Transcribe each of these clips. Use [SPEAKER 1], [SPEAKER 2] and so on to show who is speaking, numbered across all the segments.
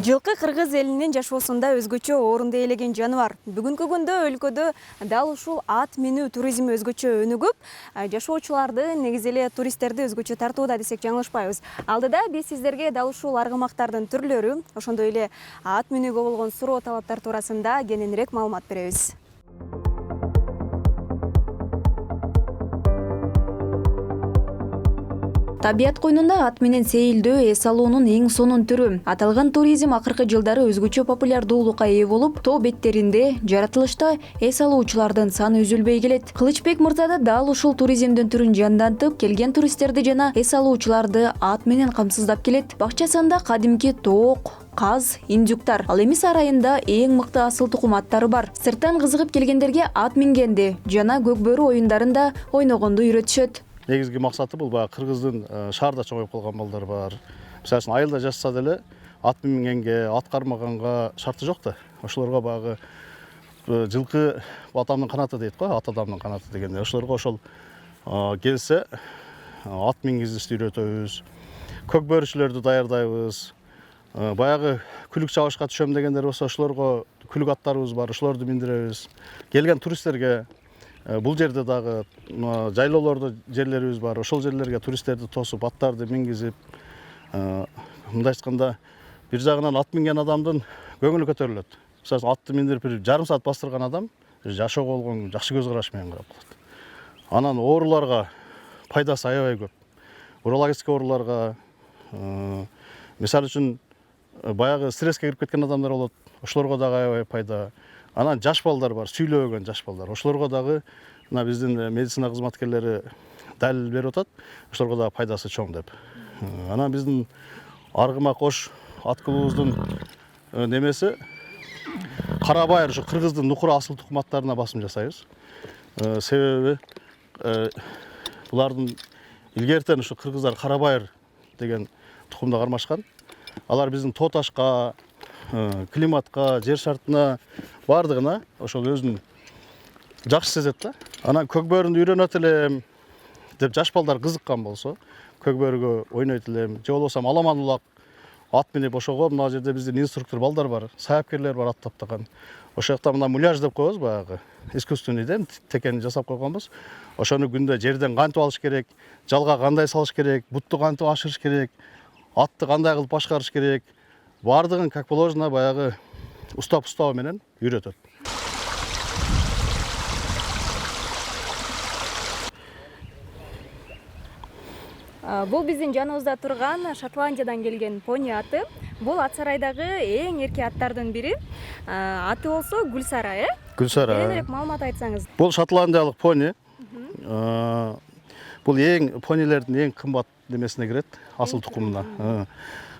[SPEAKER 1] Жылкы кыргыз элинин жашоосунда өзгөчө орунду ээлеген жаныбар. Бүгүнкү күндө өлкөдө дал ушул ат минүү туризми өзгөчө өнүгүп, жашоочуларды, негизи эле туристтерди өзгөчө тартууда десек жаңылышпайбыз. Алдыда биз сиздерге дал ушул аргымактардын түрлөрү, ошондой эле ат минүүгө болгон суроо талаптар туурасында кененирээк маалымат беребиз. Табият койнунда ат менен сейилдөө эс алуунун эң сонун түрү. Аталган туризм акыркы жылдары өзгөчө популярдуулукка ээ болуп, тоо беттеринде жаратылышта эс алуучулардын саны үзүлбөй келет. Кылычбек мырза да дал ушул туризмдин түрүн жандантып, келген туристтерди жана эс алуучуларды ат менен камсыздап келет. Бакчасында кадимки тоок, каз, индюктар, ал эми сарайында эң мыкты асыл тукум аттары бар. Сырттан кызыгып келгендерге ат мингенди жана көкбөрү оюндарында ойногонду үйрөтүшөт.
[SPEAKER 2] Негизги максаты бул баягы кыргыздын шаарда чоңоюп калган балдар бар. Мисалы үчүн айылда жашаса деле ат мингенге, ат кармаганга шарты жок да. Ошолорго баягы жылкы атамдын канаты дейт го, ат адамдын канаты дегенде. Ошолорго ошол келсе ат мингизишти үйрөтөбүз. Көкбөрүчүлөрдү даярдайбыз. Баягы күлүк чабышка түшөм дегендер болсо ошолорго күлүк аттарыбыз бар, ошолорду миндиребиз. Келген туристтерге бул жерде дагы жайлоолордо жерлерибиз бар. Ошол жерлерге туристтерди тосуп, аттарды мингизип, мындай айтканда, бир жагынан ат минген адамдын көңүлү көтөрүлөт. Мисалы атты миндирип бир жарым саат бастырган адам жашоого болгон жакшы көз караш менен карап калат. Анан ооруларга пайдасы аябай көп. Урологический ооруларга, мисалы үчүн баягы стресске кирип кеткен адамдар болот. Ошолорго дагы аябай пайда. Анан жаш балдар бар, сүйлөбөгөн жаш балдар. Ошолорго дагы мына биздин медицина кызматкерлери далил берип атат. Ошолорго дагы пайдасы чоң деп. Анан биздин аргыма кош ат клубубуздун немеси кара байыр, ушу кыргыздын нукура асыл тукум аттарына басым жасайбыз. Себеби булардын илгертен ушу кыргыздар кара байыр деген тукумда кармашкан. Алар биздин тоо ташка, климатка, жер шартына бардыгына ошол өзүн жакшы сезет да. Анан көкбөрүндү үйрөнөт элем деп жаш балдар кызыккан болсо, көкбөрүгө ойнойт элем, же болбосо аламан улак ат минип ошого мына жерде биздин инструктор балдар бар, саяпкерлер бар ат таптаган. Ошол жакта мына муляж деп коебуз, баягы искусственный да, текени жасап койгонбуз. Ошону күндө жерден кантип алыш керек, жалга кандай салыш керек, бутту кантип ашырыш керек, атты кандай кылып башкарыш керек, бардыгын как положено баягы устап менен үйрөтөт.
[SPEAKER 1] Бул биздин жаныбызда турган Шотландиядан келген пони аты. Бул ат сарайдагы эң эрке аттардын бири. Аты болсо Гүлсара,
[SPEAKER 2] Гүлсара.
[SPEAKER 1] Кененирээк маалымат айтсаңыз.
[SPEAKER 2] Бул шотландиялык пони. Бул понилердин эң кымбат немесине кирет, асыл тукумуна.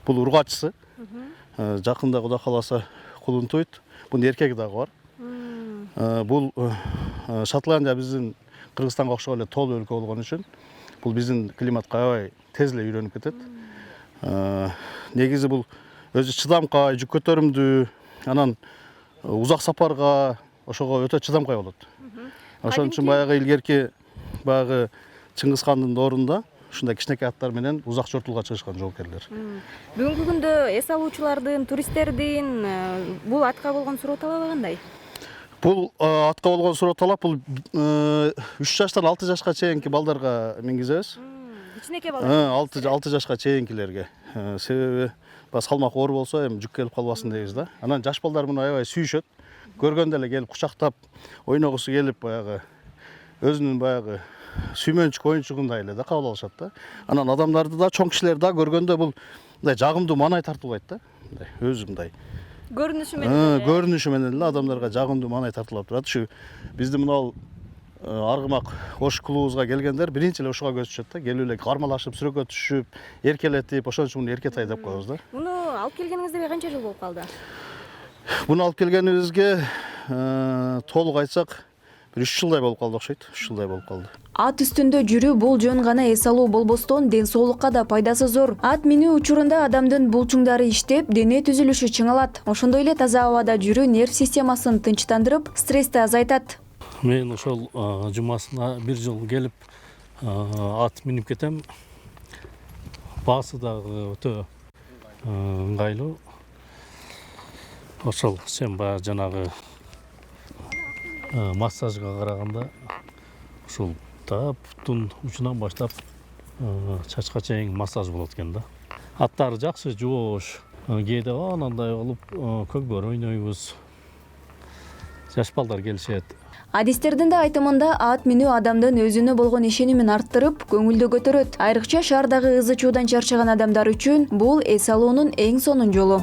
[SPEAKER 2] Бул ургачысы. Жакында Кудай кааласа кулунтуйт. Бунун эркеги дагы бар. Бул Шотландия биздин Кыргызстанга окшогон эле тоолуу өлкө болгон үчүн бул биздин климатка аябай тез эле үйрөнүп кетет. Негизи бул өзү чыдамкай, жүк көтөрүмдүү, анан узак сапарга ошого өтө чыдамкай болот. Ошон үчүн баягы илгерки баягы Чыңгыз хандын доорунда ушундай кичинекей аттар менен узак жортулга чыгышкан жоокерлер.
[SPEAKER 1] Бүгүнкү күндө эс алуучулардын, туристтердин бул атка болгон суроо талабы кандай?
[SPEAKER 2] Бул атка болгон суроо талап бул 3 жаштан 6 жашка чейинки балдарга мингизебиз.
[SPEAKER 1] Кичинекей балдар.
[SPEAKER 2] 6 жашка чейинкилерге. Себеби салмак оор болсо эми жүк келип калбасын дейбиз да. Анан жаш балдар муну аябай сүйүшөт. Көргөндө эле келип кучактап, ойногусу келип баягы өзүнүн баягы сүймөнчүк оюнчугундай эле да кабыл алышат да. Анан адамдарды да, чоң кишилерди да көргөндө бул мындай жагымдуу маанай тартуулайт да. Мындай өзү мындай
[SPEAKER 1] Көрүнүшү менен.
[SPEAKER 2] Көрүнүшү менен эле адамдарга жагымдуу маанай тартылып турат. Ушу биздин мына аргымак кош клубубузга келгендер биринчи эле ушуга көз түшөт да. Келип эле кармалашып, сүрөккө түшүп, эркелетип, ошон үчүн муну эркетай деп коебуз да.
[SPEAKER 1] Муну алып келгениңизде канча жыл болуп калды?
[SPEAKER 2] Буну алып келгенибизге толук айтсак 3 жылдай болуп калды окшойт. 3 жылдай болуп калды.
[SPEAKER 1] Ат үстүндө жүрүү бул жөн гана эс алуу болбостон ден соолукка да пайдасы зор. Ат минүү учурунда адамдын булчуңдары иштеп, дене түзүлүшү чыңалат. Ошондой эле таза абада жүрүү нерв системасын тынчтандырып, стрессти азайтат.
[SPEAKER 3] Мен ошол жумасына 1 жыл келип ат минип кетем. Баасы дагы өтө ыңгайлуу. Ошол сен баягы жанагы массажга караганда ушул буттун учунан баштап чачка чейин массаж болот экен да. Аттары жакшы жоош. Кээде анандай кылып көгдөр ойнойбуз. Жаш балдар келишет.
[SPEAKER 1] Адистердин да айтымында ат минүү адамдын өзүнө болгон ишенимин арттырып, көңүлдү көтөрөт. Айрыкча шаардагы ызы чуудан чарчаган адамдар үчүн бул эс алуунун эң сонун жолу.